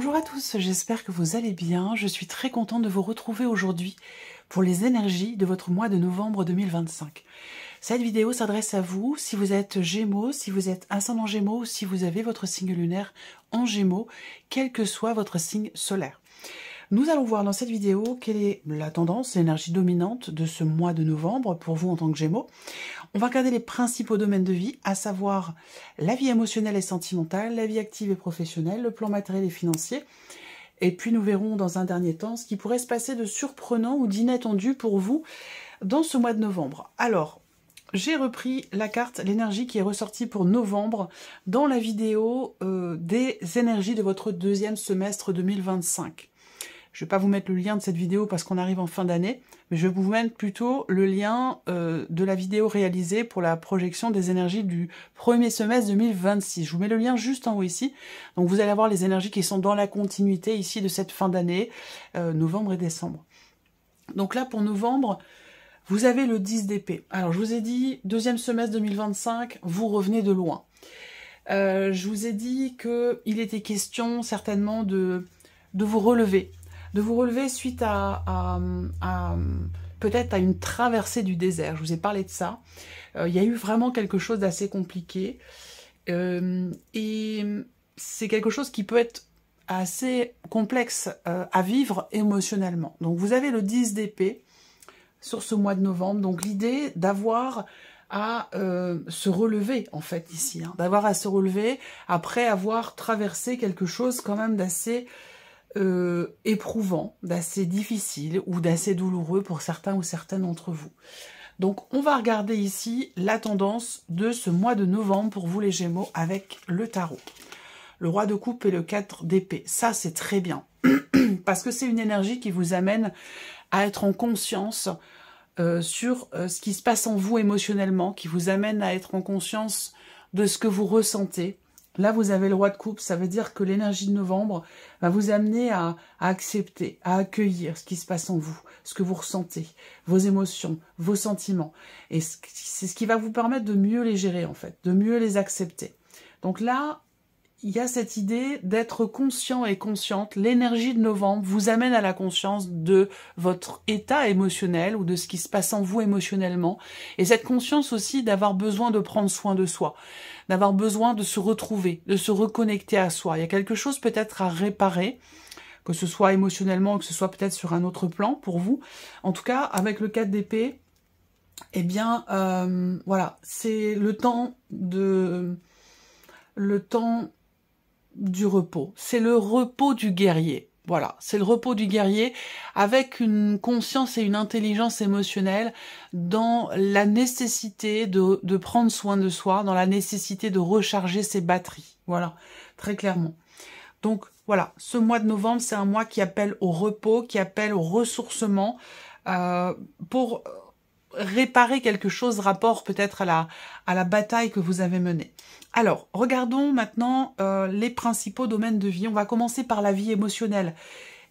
Bonjour à tous, j'espère que vous allez bien. Je suis très contente de vous retrouver aujourd'hui pour les énergies de votre mois de novembre 2025. Cette vidéo s'adresse à vous si vous êtes Gémeaux, si vous êtes ascendant Gémeaux ou si vous avez votre signe lunaire en Gémeaux, quel que soit votre signe solaire. Nous allons voir dans cette vidéo quelle est la tendance, l'énergie dominante de ce mois de novembre pour vous en tant que Gémeaux. On va regarder les principaux domaines de vie, à savoir la vie émotionnelle et sentimentale, la vie active et professionnelle, le plan matériel et financier. Et puis nous verrons dans un dernier temps ce qui pourrait se passer de surprenant ou d'inattendu pour vous dans ce mois de novembre. Alors, j'ai repris la carte, l'énergie qui est ressortie pour novembre dans la vidéo des énergies de votre deuxième semestre 2025. Je ne vais pas vous mettre le lien de cette vidéo parce qu'on arrive en fin d'année, mais je vais vous mettre plutôt le lien de la vidéo réalisée pour la projection des énergies du premier semestre 2026. Je vous mets le lien juste en haut ici. Donc vous allez avoir les énergies qui sont dans la continuité ici de cette fin d'année, novembre et décembre. Donc là, pour novembre, vous avez le 10 d'épée. Alors je vous ai dit, deuxième semestre 2025, vous revenez de loin. Je vous ai dit qu'il était question certainement de vous relever. De vous relever suite à peut-être à une traversée du désert. Je vous ai parlé de ça. Il y a eu vraiment quelque chose d'assez compliqué. Et c'est quelque chose qui peut être assez complexe à vivre émotionnellement. Donc vous avez le 10 d'épée sur ce mois de novembre. Donc l'idée d'avoir à se relever en fait ici. Hein, d'avoir à se relever après avoir traversé quelque chose quand même d'assez éprouvant, d'assez difficile ou d'assez douloureux pour certains ou certaines d'entre vous. Donc on va regarder ici la tendance de ce mois de novembre pour vous les Gémeaux avec le tarot. Le roi de coupe et le 4 d'épée. Ça c'est très bien parce que c'est une énergie qui vous amène à être en conscience sur ce qui se passe en vous émotionnellement, qui vous amène à être en conscience de ce que vous ressentez. Là, vous avez le roi de coupe, ça veut dire que l'énergie de novembre va vous amener à accepter, à accueillir ce qui se passe en vous, ce que vous ressentez, vos émotions, vos sentiments. Et c'est ce qui va vous permettre de mieux les gérer, en fait, de mieux les accepter. Donc là, il y a cette idée d'être conscient et consciente. L'énergie de novembre vous amène à la conscience de votre état émotionnel ou de ce qui se passe en vous émotionnellement. Et cette conscience aussi d'avoir besoin de prendre soin de soi, d'avoir besoin de se retrouver, de se reconnecter à soi. Il y a quelque chose peut-être à réparer, que ce soit émotionnellement ou que ce soit peut-être sur un autre plan pour vous. En tout cas, avec le 4 d'épée, eh bien, voilà, c'est le temps du repos. C'est le repos du guerrier. Voilà, c'est le repos du guerrier avec une conscience et une intelligence émotionnelle dans la nécessité de prendre soin de soi, dans la nécessité de recharger ses batteries. Voilà, très clairement. Donc voilà, ce mois de novembre, c'est un mois qui appelle au repos, qui appelle au ressourcement pour réparer quelque chose, rapport peut-être à la bataille que vous avez menée. Alors, regardons maintenant les principaux domaines de vie. On va commencer par la vie émotionnelle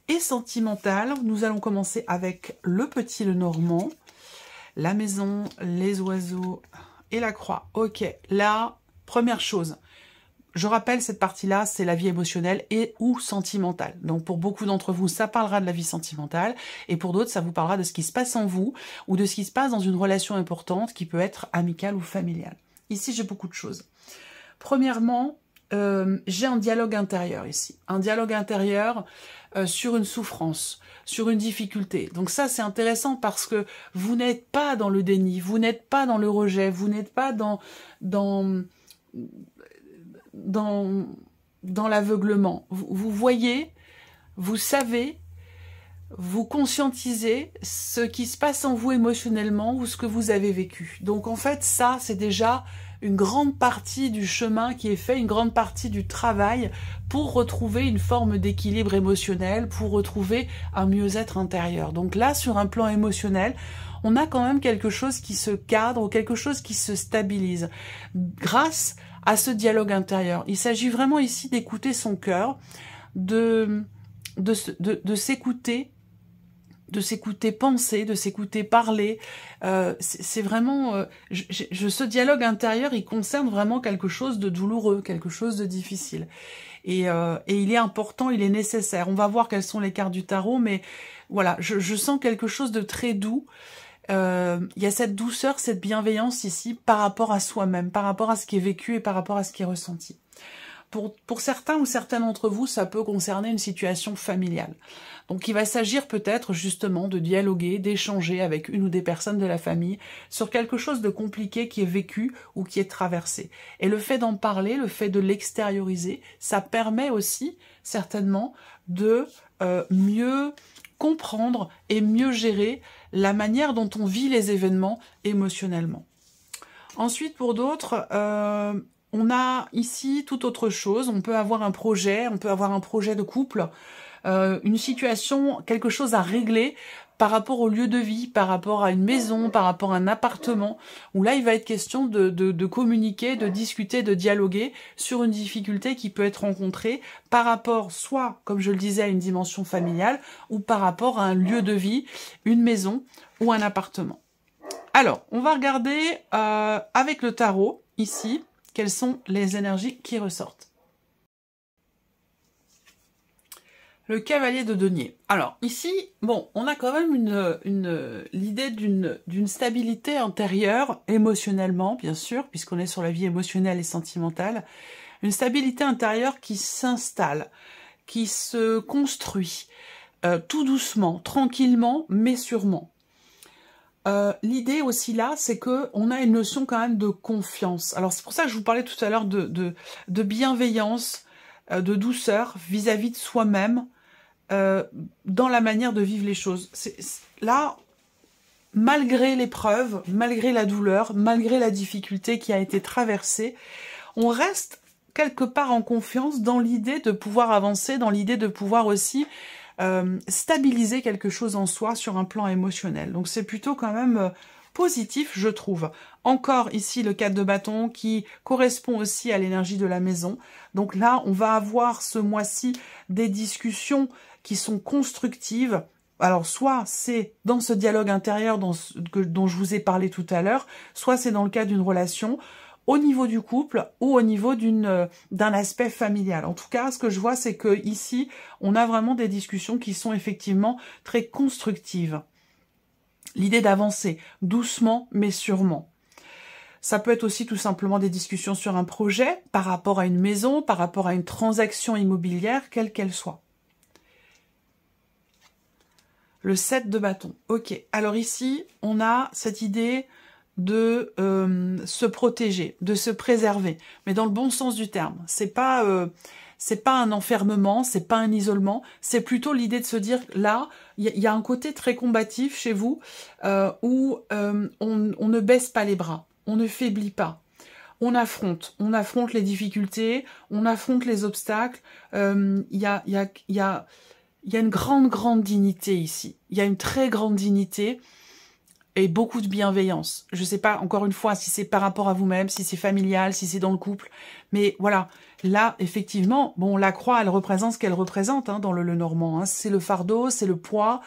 et sentimentale. Nous allons commencer avec le petit le normand, la maison, les oiseaux et la croix. Ok, là, première chose. Je rappelle, cette partie-là, c'est la vie émotionnelle et ou sentimentale. Donc, pour beaucoup d'entre vous, ça parlera de la vie sentimentale. Et pour d'autres, ça vous parlera de ce qui se passe en vous ou de ce qui se passe dans une relation importante qui peut être amicale ou familiale. Ici, j'ai beaucoup de choses. Premièrement, j'ai un dialogue intérieur ici. Un dialogue intérieur sur une souffrance, sur une difficulté. Donc ça, c'est intéressant parce que vous n'êtes pas dans le déni, vous n'êtes pas dans le rejet, vous n'êtes pas dans l'aveuglement. Vous voyez, vous savez, vous conscientisez ce qui se passe en vous émotionnellement ou ce que vous avez vécu. Donc en fait, ça, c'est déjà une grande partie du chemin qui est fait, une grande partie du travail pour retrouver une forme d'équilibre émotionnel, pour retrouver un mieux-être intérieur. Donc là, sur un plan émotionnel, on a quand même quelque chose qui se cadre ou quelque chose qui se stabilise grâce à ce dialogue intérieur. Il s'agit vraiment ici d'écouter son cœur, de s'écouter, penser, de s'écouter parler. C'est vraiment... ce dialogue intérieur, il concerne vraiment quelque chose de douloureux, quelque chose de difficile. et il est important, il est nécessaire. On va voir quelles sont les cartes du tarot, mais voilà, je sens quelque chose de très doux. Il y a cette douceur, cette bienveillance ici par rapport à soi-même, par rapport à ce qui est vécu et par rapport à ce qui est ressenti. Pour certains ou certaines d'entre vous, ça peut concerner une situation familiale. Donc il va s'agir peut-être justement de dialoguer, d'échanger avec une ou des personnes de la famille sur quelque chose de compliqué qui est vécu ou qui est traversé. Et le fait d'en parler, le fait de l'extérioriser, ça permet aussi certainement de mieux comprendre et mieux gérer la manière dont on vit les événements émotionnellement. Ensuite, pour d'autres, on a ici tout autre chose. On peut avoir un projet de couple, une situation, quelque chose à régler par rapport au lieu de vie, par rapport à une maison, par rapport à un appartement, où là, il va être question de communiquer, de discuter, de dialoguer sur une difficulté qui peut être rencontrée par rapport, soit, comme je le disais, à une dimension familiale, ou par rapport à un lieu de vie, une maison ou un appartement. Alors, on va regarder avec le tarot, ici, quelles sont les énergies qui ressortent. Le cavalier de denier. Alors ici, bon, on a quand même l'idée d'une stabilité intérieure, émotionnellement bien sûr, puisqu'on est sur la vie émotionnelle et sentimentale, une stabilité intérieure qui s'installe, qui se construit, tout doucement, tranquillement, mais sûrement. L'idée aussi là, c'est que on a une notion quand même de confiance. Alors c'est pour ça que je vous parlais tout à l'heure de bienveillance, de douceur vis-à-vis de soi-même, dans la manière de vivre les choses. Là, malgré l'épreuve, malgré la douleur, malgré la difficulté qui a été traversée, on reste quelque part en confiance dans l'idée de pouvoir avancer, dans l'idée de pouvoir aussi stabiliser quelque chose en soi sur un plan émotionnel. Donc c'est plutôt quand même positif, je trouve. Encore ici le 4 de bâton qui correspond aussi à l'énergie de la maison. Donc là, on va avoir ce mois-ci des discussions qui sont constructives. Alors soit c'est dans ce dialogue intérieur dont je vous ai parlé tout à l'heure, soit c'est dans le cadre d'une relation, au niveau du couple ou au niveau d'un aspect familial. En tout cas, ce que je vois, c'est que ici, on a vraiment des discussions qui sont effectivement très constructives. L'idée d'avancer doucement mais sûrement. Ça peut être aussi tout simplement des discussions sur un projet, par rapport à une maison, par rapport à une transaction immobilière, quelle qu'elle soit. Le 7 de bâton. Ok. Alors ici, on a cette idée de se protéger, de se préserver, mais dans le bon sens du terme. C'est pas un enfermement, c'est pas un isolement, c'est plutôt l'idée de se dire là, il y a un côté très combatif chez vous où on ne baisse pas les bras, on ne faiblit pas. On affronte les difficultés, on affronte les obstacles. Il y a une grande dignité ici. Il y a une très grande dignité et beaucoup de bienveillance. Je ne sais pas, encore une fois, si c'est par rapport à vous-même, si c'est familial, si c'est dans le couple. Mais voilà, là, effectivement, bon, la croix, elle représente ce qu'elle représente hein, dans le Lenormand. Hein. C'est le fardeau, c'est le poids,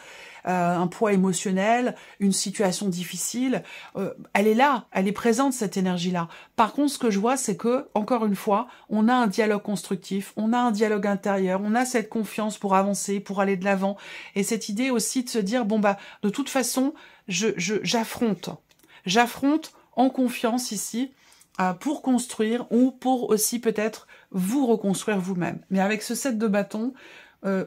un poids émotionnel, une situation difficile. Elle est là, elle est présente, cette énergie-là. Par contre, ce que je vois, c'est que, encore une fois, on a un dialogue constructif, on a un dialogue intérieur, on a cette confiance pour avancer, pour aller de l'avant. Et cette idée aussi de se dire, bon, bah, de toute façon, j'affronte en confiance ici pour construire ou pour aussi peut-être vous reconstruire vous-même. Mais avec ce 7 de bâton,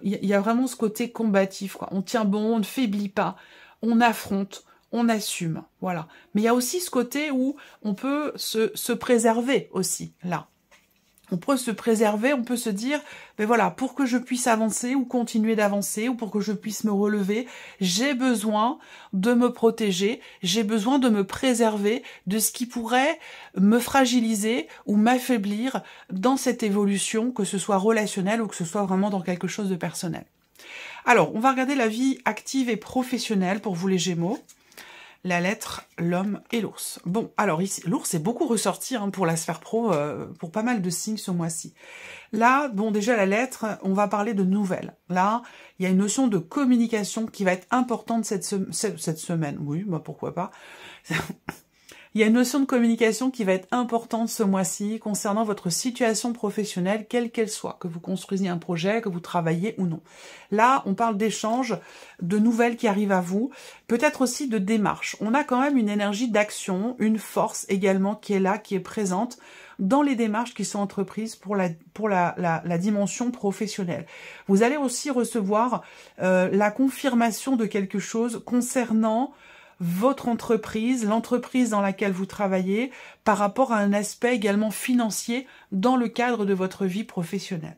il y a vraiment ce côté combatif, quoi. On tient bon, on ne faiblit pas, on affronte, on assume, voilà. Mais il y a aussi ce côté où on peut se préserver aussi, là. On peut se préserver, on peut se dire, ben voilà, pour que je puisse avancer ou continuer d'avancer, ou pour que je puisse me relever, j'ai besoin de me protéger, j'ai besoin de me préserver de ce qui pourrait me fragiliser ou m'affaiblir dans cette évolution, que ce soit relationnelle ou que ce soit vraiment dans quelque chose de personnel. Alors, on va regarder la vie active et professionnelle pour vous les Gémeaux. La lettre, l'homme et l'ours. Bon, alors ici, l'ours est beaucoup ressorti hein, pour la sphère pro, pour pas mal de signes ce mois-ci. Là, bon, déjà la lettre, on va parler de nouvelles. Là, il y a une notion de communication qui va être importante cette semaine. Oui, bah pourquoi pas. Il Il y a une notion de communication qui va être importante ce mois-ci concernant votre situation professionnelle, quelle qu'elle soit, que vous construisiez un projet, que vous travaillez ou non. Là, on parle d'échanges, de nouvelles qui arrivent à vous, peut-être aussi de démarches. On a quand même une énergie d'action, une force également qui est là, qui est présente dans les démarches qui sont entreprises pour la dimension professionnelle. Vous allez aussi recevoir la confirmation de quelque chose concernant votre entreprise, l'entreprise dans laquelle vous travaillez, par rapport à un aspect également financier dans le cadre de votre vie professionnelle.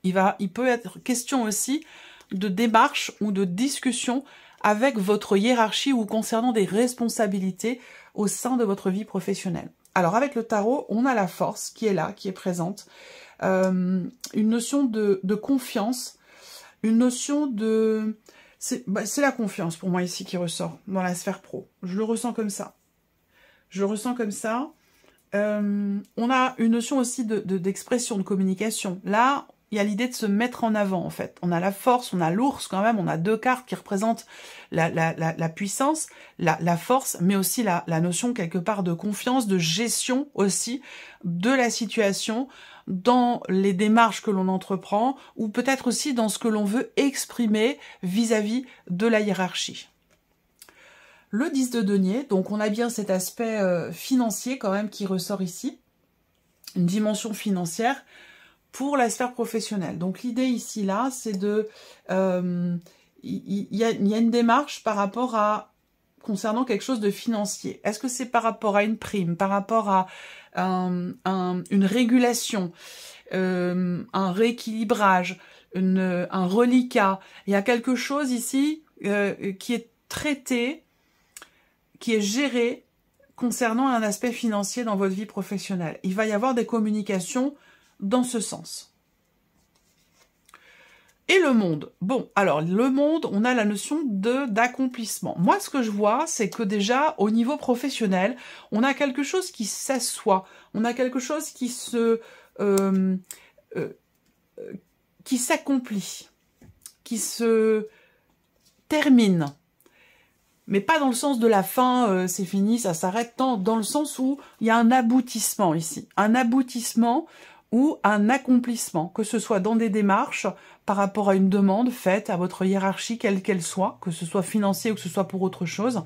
Il peut être question aussi de démarche ou de discussion avec votre hiérarchie ou concernant des responsabilités au sein de votre vie professionnelle. Alors avec le tarot, on a la force qui est là, qui est présente, une notion de confiance, une notion de... C'est la confiance pour moi ici qui ressort dans la sphère pro. Je le ressens comme ça. Je le ressens comme ça. On a une notion aussi d'expression, de communication. Là, il y a l'idée de se mettre en avant, en fait. On a la force, on a l'ours quand même, on a deux cartes qui représentent la puissance, la force, mais aussi la notion quelque part de confiance, de gestion aussi de la situation, dans les démarches que l'on entreprend, ou peut-être aussi dans ce que l'on veut exprimer vis-à-vis de la hiérarchie. Le 10 de denier, donc on a bien cet aspect financier quand même qui ressort ici, une dimension financière, pour la sphère professionnelle. Donc l'idée ici, là, c'est de... Il y a une démarche par rapport à... concernant quelque chose de financier. Est-ce que c'est par rapport à une prime, par rapport à une régulation, un rééquilibrage, un reliquat? Il y a quelque chose ici qui est traité, qui est géré concernant un aspect financier dans votre vie professionnelle. Il va y avoir des communications dans ce sens. Et le monde. Bon, alors le monde, on a la notion d'accomplissement. Moi, ce que je vois, c'est que déjà, au niveau professionnel, on a quelque chose qui s'assoit. On a quelque chose qui s'accomplit, qui se termine. Mais pas dans le sens de la fin, c'est fini, ça s'arrête, dans le sens où il y a un aboutissement ici. Un aboutissement ou un accomplissement, que ce soit dans des démarches par rapport à une demande faite à votre hiérarchie, quelle qu'elle soit, que ce soit financier ou que ce soit pour autre chose.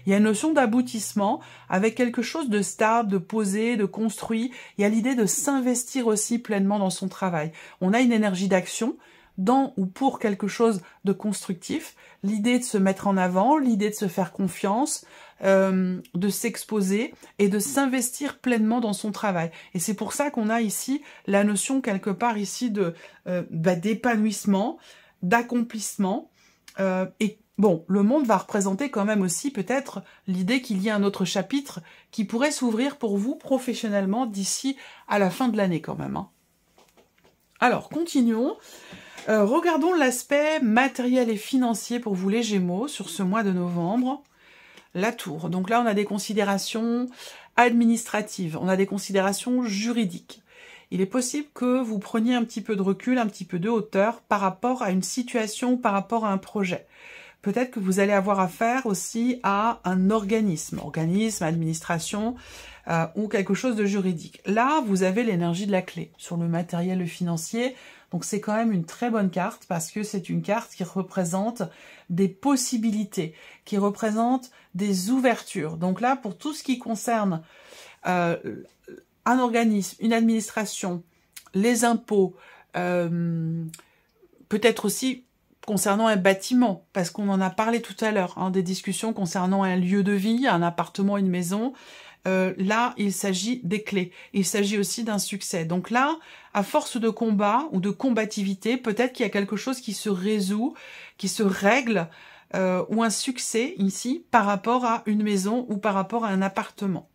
Il y a une notion d'aboutissement avec quelque chose de stable, de posé, de construit. Il y a l'idée de s'investir aussi pleinement dans son travail. On a une énergie d'action dans ou pour quelque chose de constructif, l'idée de se mettre en avant, l'idée de se faire confiance, de s'exposer et de s'investir pleinement dans son travail. Et c'est pour ça qu'on a ici la notion quelque part ici de d'épanouissement, d'accomplissement. Et bon, le monde va représenter quand même aussi peut-être l'idée qu'il y a un autre chapitre qui pourrait s'ouvrir pour vous professionnellement d'ici à la fin de l'année quand même. Hein. Alors, continuons. Regardons l'aspect matériel et financier pour vous les Gémeaux sur ce mois de novembre. La tour. Donc là, on a des considérations administratives, on a des considérations juridiques. Il est possible que vous preniez un petit peu de recul, un petit peu de hauteur par rapport à une situation, par rapport à un projet. Peut-être que vous allez avoir affaire aussi à un organisme, administration ou quelque chose de juridique. Là, vous avez l'énergie de la clé sur le matériel, le financier. Donc c'est quand même une très bonne carte parce que c'est une carte qui représente des possibilités, qui représente des ouvertures. Donc là, pour tout ce qui concerne un organisme, une administration, les impôts, peut-être aussi concernant un bâtiment, parce qu'on en a parlé tout à l'heure, hein, des discussions concernant un lieu de vie, un appartement, une maison. Là, il s'agit des clés. Il s'agit aussi d'un succès. Donc là, à force de combat ou de combativité, peut-être qu'il y a quelque chose qui se résout, qui se règle, ou un succès ici par rapport à une maison ou par rapport à un appartement.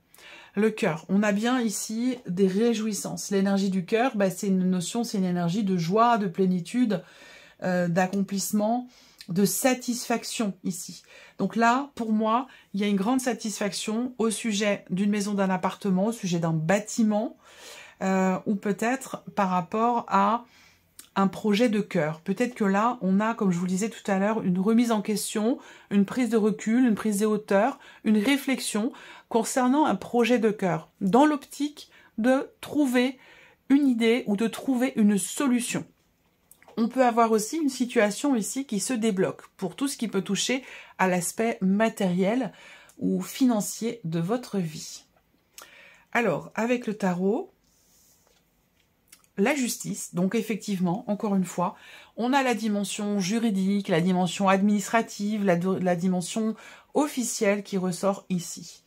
Le cœur. On a bien ici des réjouissances. L'énergie du cœur, c'est une notion, c'est une énergie de joie, de plénitude, d'accomplissement, de satisfaction ici. Donc là, pour moi, il y a une grande satisfaction au sujet d'une maison, d'un appartement, au sujet d'un bâtiment, ou peut-être par rapport à un projet de cœur. Peut-être que là, on a, comme je vous le disais tout à l'heure, une remise en question, une prise de recul, une prise de hauteur, une réflexion concernant un projet de cœur, dans l'optique de trouver une idée ou de trouver une solution. On peut avoir aussi une situation ici qui se débloque pour tout ce qui peut toucher à l'aspect matériel ou financier de votre vie. Alors, avec le tarot, la justice, donc effectivement, encore une fois, on a la dimension juridique, la dimension administrative, la dimension officielle qui ressort ici.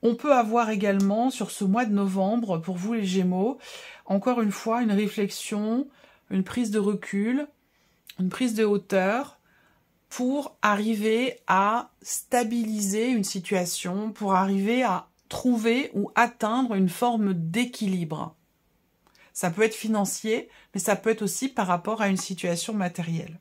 On peut avoir également, sur ce mois de novembre, pour vous les Gémeaux, encore une fois, une réflexion, une prise de recul, une prise de hauteur, pour arriver à stabiliser une situation, pour arriver à trouver ou atteindre une forme d'équilibre. Ça peut être financier, mais ça peut être aussi par rapport à une situation matérielle.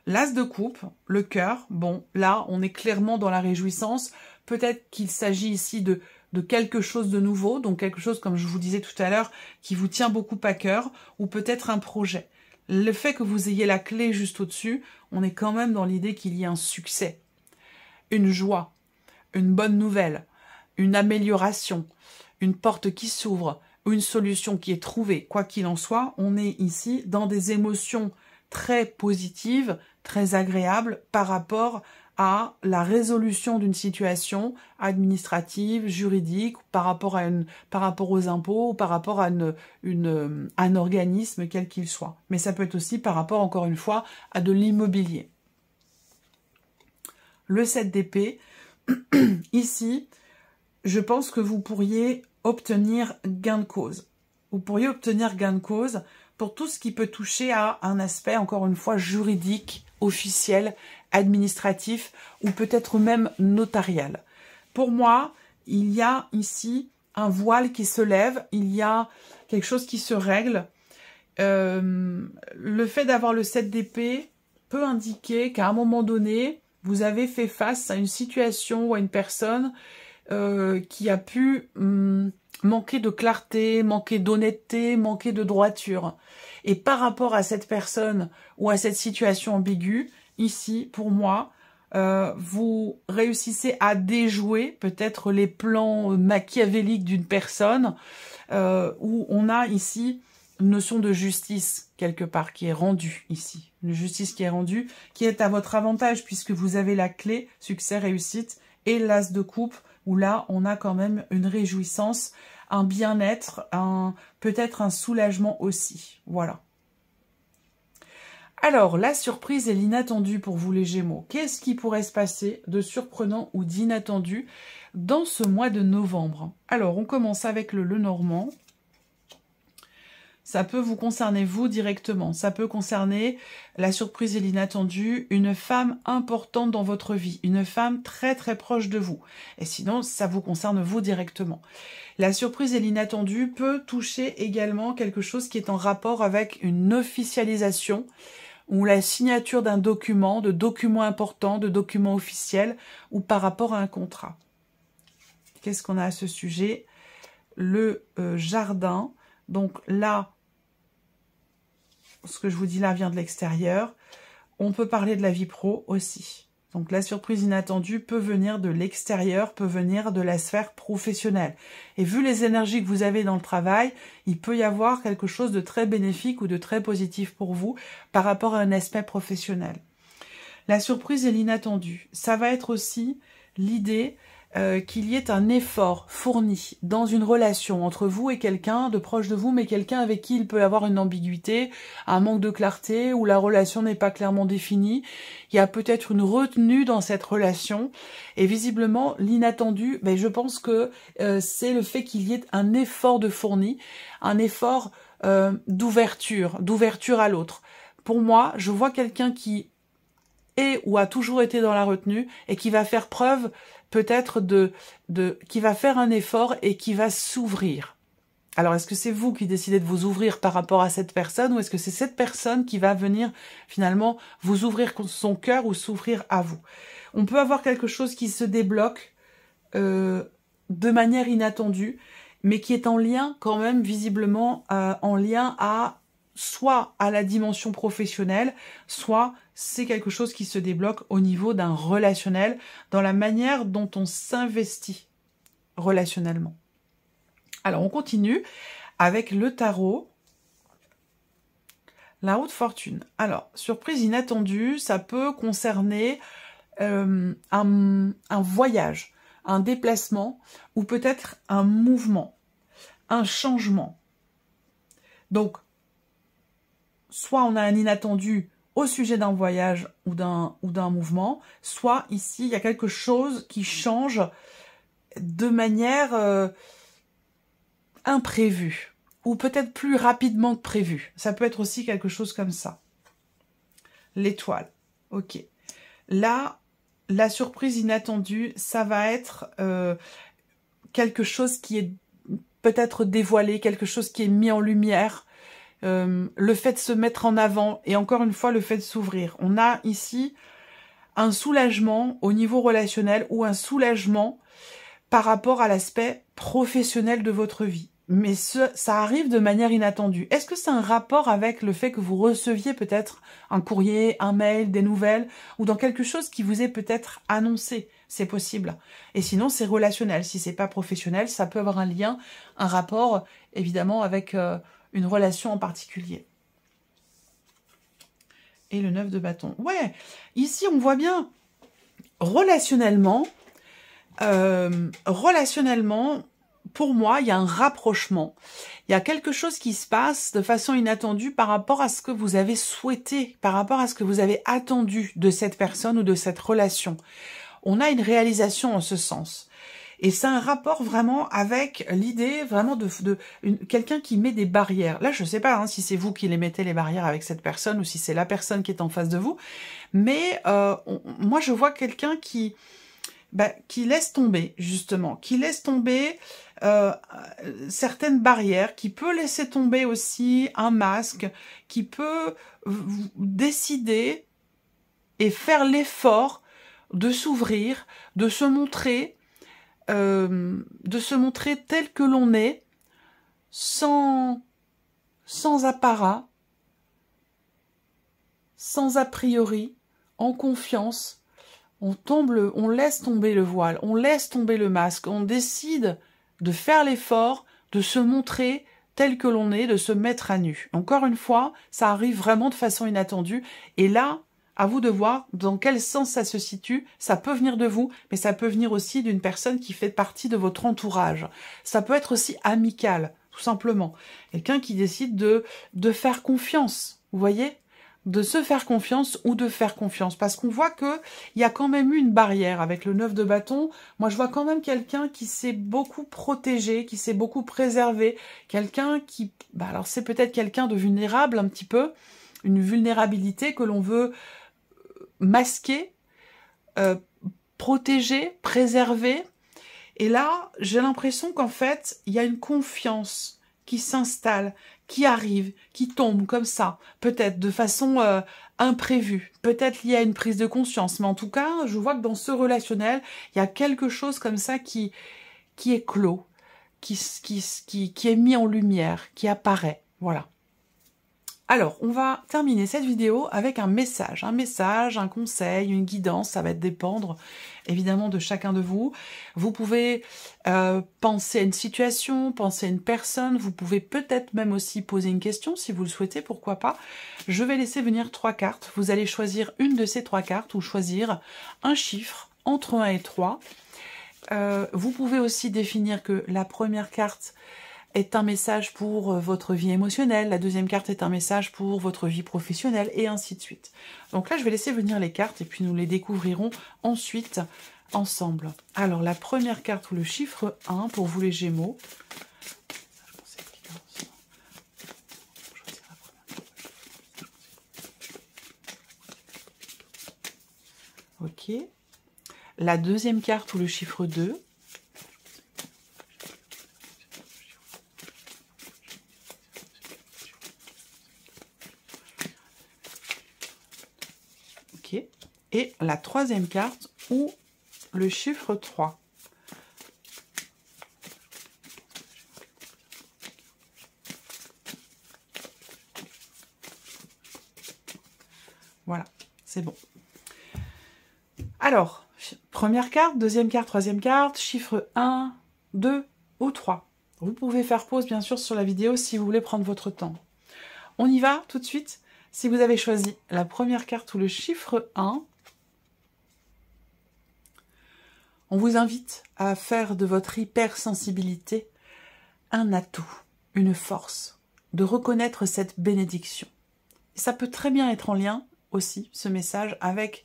L'as de coupe, le cœur, bon, là, on est clairement dans la réjouissance. Peut-être qu'il s'agit ici de quelque chose de nouveau, donc quelque chose, comme je vous disais tout à l'heure, qui vous tient beaucoup à cœur, ou peut-être un projet. Le fait que vous ayez la clé juste au-dessus, on est quand même dans l'idée qu'il y ait un succès, une joie, une bonne nouvelle, une amélioration, une porte qui s'ouvre, une solution qui est trouvée. Quoi qu'il en soit, on est ici dans des émotions très positives, très agréables par rapport à la résolution d'une situation administrative, juridique, par rapport aux impôts, ou par rapport à un organisme quel qu'il soit. Mais ça peut être aussi par rapport, encore une fois, à de l'immobilier. Le 7 d'épée, ici, je pense que vous pourriez obtenir gain de cause. Vous pourriez obtenir gain de cause pour tout ce qui peut toucher à un aspect, encore une fois, juridique, officiel, administratif ou peut-être même notarial. Pour moi, il y a ici un voile qui se lève, il y a quelque chose qui se règle. Le fait d'avoir le 7 d'épée peut indiquer qu'à un moment donné, vous avez fait face à une situation ou à une personne qui a pu manquer de clarté, manquer d'honnêteté, manquer de droiture. Et par rapport à cette personne ou à cette situation ambiguë, ici, pour moi, vous réussissez à déjouer peut-être les plans machiavéliques d'une personne, où on a ici une notion de justice, quelque part, qui est rendue ici. Une justice qui est rendue, qui est à votre avantage, puisque vous avez la clé, succès, réussite, et l'as de coupe, où là, on a quand même une réjouissance, un bien-être, peut-être un soulagement aussi. Voilà. Alors, la surprise et l'inattendu pour vous les Gémeaux. Qu'est-ce qui pourrait se passer de surprenant ou d'inattendu dans ce mois de novembre? Alors, on commence avec le Lenormand. Ça peut vous concerner vous directement. Ça peut concerner la surprise et l'inattendu, une femme importante dans votre vie, une femme très très proche de vous. Et sinon, ça vous concerne vous directement. La surprise et l'inattendu peut toucher également quelque chose qui est en rapport avec une officialisation ou la signature d'un document, de documents importants, de documents officiels ou par rapport à un contrat. Qu'est-ce qu'on a à ce sujet? Le jardin. Donc là, ce que je vous dis là vient de l'extérieur. On peut parler de la vie pro aussi. Donc la surprise inattendue peut venir de l'extérieur, peut venir de la sphère professionnelle. Et vu les énergies que vous avez dans le travail, il peut y avoir quelque chose de très bénéfique ou de très positif pour vous par rapport à un aspect professionnel. La surprise et l'inattendu, ça va être aussi l'idée qu'il y ait un effort fourni dans une relation entre vous et quelqu'un de proche de vous, mais quelqu'un avec qui il peut y avoir une ambiguïté, un manque de clarté, où la relation n'est pas clairement définie. Il y a peut-être une retenue dans cette relation, et visiblement, l'inattendu, je pense que c'est le fait qu'il y ait un effort de fourni, un effort d'ouverture à l'autre. Pour moi, je vois quelqu'un qui est ou a toujours été dans la retenue et qui va faire preuve peut-être qui va faire un effort et qui va s'ouvrir. Alors, est-ce que c'est vous qui décidez de vous ouvrir par rapport à cette personne ou est-ce que c'est cette personne qui va venir finalement vous ouvrir son cœur ou s'ouvrir à vous? On peut avoir quelque chose qui se débloque de manière inattendue, mais qui est en lien quand même visiblement, en lien à soit à la dimension professionnelle, soit c'est quelque chose qui se débloque au niveau d'un relationnel, dans la manière dont on s'investit relationnellement. Alors on continue avec le tarot. La roue de fortune. Alors, surprise inattendue, ça peut concerner un voyage, un déplacement ou peut-être un mouvement, un changement. Donc, soit on a un inattendu au sujet d'un voyage ou d'un mouvement, soit ici, il y a quelque chose qui change de manière imprévue, ou peut-être plus rapidement que prévu. Ça peut être aussi quelque chose comme ça. L'étoile, ok. Là, la surprise inattendue, ça va être quelque chose qui est peut-être dévoilé, quelque chose qui est mis en lumière, le fait de se mettre en avant, et encore une fois, le fait de s'ouvrir. On a ici un soulagement au niveau relationnel ou un soulagement par rapport à l'aspect professionnel de votre vie. Mais ça arrive de manière inattendue. Est-ce que c'est un rapport avec le fait que vous receviez peut-être un courrier, un mail, des nouvelles, ou dans quelque chose qui vous est peut-être annoncé? C'est possible. Et sinon, c'est relationnel. Si c'est pas professionnel, ça peut avoir un lien, un rapport, évidemment, avec une relation en particulier. Et le 9 de bâton. Ouais, ici, on voit bien, relationnellement, pour moi, il y a un rapprochement. Il y a quelque chose qui se passe de façon inattendue par rapport à ce que vous avez souhaité, par rapport à ce que vous avez attendu de cette personne ou de cette relation. On a une réalisation en ce sens. Et c'est un rapport vraiment avec l'idée vraiment de quelqu'un qui met des barrières. Là, je ne sais pas si c'est vous qui les mettez les barrières avec cette personne ou si c'est la personne qui est en face de vous. Mais moi, je vois quelqu'un qui laisse tomber, justement, qui laisse tomber certaines barrières, qui peut laisser tomber aussi un masque, qui peut décider et faire l'effort de s'ouvrir, de se montrer tel que l'on est, sans apparat, sans a priori, en confiance. On laisse tomber le voile, on laisse tomber le masque, on décide de faire l'effort, de se montrer tel que l'on est, de se mettre à nu. Encore une fois, ça arrive vraiment de façon inattendue. Et là, à vous de voir dans quel sens ça se situe. Ça peut venir de vous, mais ça peut venir aussi d'une personne qui fait partie de votre entourage. Ça peut être aussi amical, tout simplement. Quelqu'un qui décide de faire confiance, vous voyez ? De se faire confiance ou de faire confiance. Parce qu'on voit qu'il y a quand même eu une barrière avec le 9 de bâton. Moi, je vois quand même quelqu'un qui s'est beaucoup protégé, qui s'est beaucoup préservé. Quelqu'un qui... alors, c'est peut-être quelqu'un de vulnérable un petit peu. Une vulnérabilité que l'on veut masquer, protéger, préserver. Et là, j'ai l'impression qu'en fait, il y a une confiance qui s'installe, qui arrive, qui tombe comme ça, peut-être de façon imprévue, peut-être liée à une prise de conscience, mais en tout cas, je vois que dans ce relationnel, il y a quelque chose comme ça qui est clos, qui est mis en lumière, qui apparaît, voilà. Alors, on va terminer cette vidéo avec un message, un conseil, une guidance, ça va dépendre évidemment de chacun de vous. Vous pouvez penser à une situation, penser à une personne, vous pouvez peut-être même aussi poser une question si vous le souhaitez, pourquoi pas. Je vais laisser venir 3 cartes, vous allez choisir une de ces 3 cartes ou choisir un chiffre entre 1 et 3. Vous pouvez aussi définir que la première carte est un message pour votre vie émotionnelle, la deuxième carte est un message pour votre vie professionnelle, et ainsi de suite. Donc là, je vais laisser venir les cartes, et puis nous les découvrirons ensuite ensemble. Alors, la première carte, ou le chiffre 1, pour vous les Gémeaux. Ok. La deuxième carte, ou le chiffre 2. Et la troisième carte ou le chiffre 3. Voilà, c'est bon. Alors, première carte, deuxième carte, troisième carte, chiffre 1, 2 ou 3. Vous pouvez faire pause, bien sûr, sur la vidéo si vous voulez prendre votre temps. On y va tout de suite. Si vous avez choisi la première carte ou le chiffre 1, on vous invite à faire de votre hypersensibilité un atout, une force, de reconnaître cette bénédiction. Et ça peut très bien être en lien aussi, ce message, avec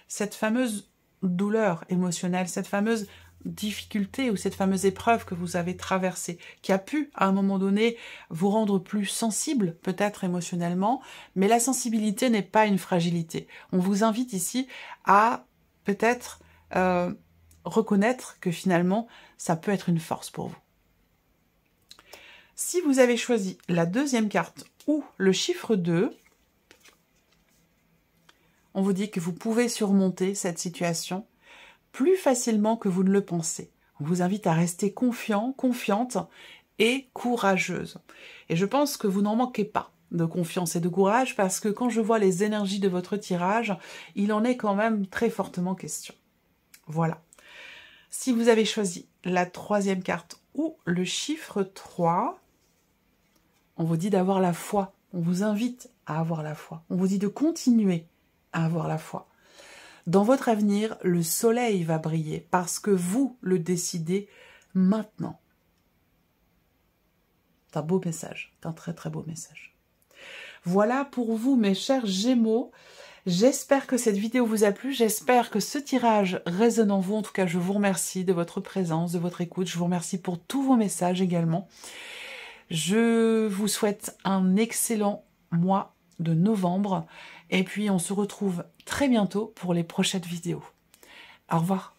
cette fameuse douleur émotionnelle, cette fameuse difficulté ou cette fameuse épreuve que vous avez traversée, qui a pu, à un moment donné, vous rendre plus sensible, peut-être émotionnellement, mais la sensibilité n'est pas une fragilité. On vous invite ici à peut-être reconnaître que finalement, ça peut être une force pour vous. Si vous avez choisi la deuxième carte ou le chiffre 2, on vous dit que vous pouvez surmonter cette situation plus facilement que vous ne le pensez. On vous invite à rester confiant, confiante et courageuse. Et je pense que vous n'en manquez pas de confiance et de courage parce que quand je vois les énergies de votre tirage, il en est quand même très fortement question. Voilà. Si vous avez choisi la troisième carte ou le chiffre 3, on vous dit d'avoir la foi. On vous invite à avoir la foi. On vous dit de continuer à avoir la foi. Dans votre avenir, le soleil va briller parce que vous le décidez maintenant. C'est un beau message, c'est un très très beau message. Voilà pour vous mes chers Gémeaux. J'espère que cette vidéo vous a plu, j'espère que ce tirage résonne en vous. En tout cas, je vous remercie de votre présence, de votre écoute. Je vous remercie pour tous vos messages également. Je vous souhaite un excellent mois de novembre. Et puis, on se retrouve très bientôt pour les prochaines vidéos. Au revoir.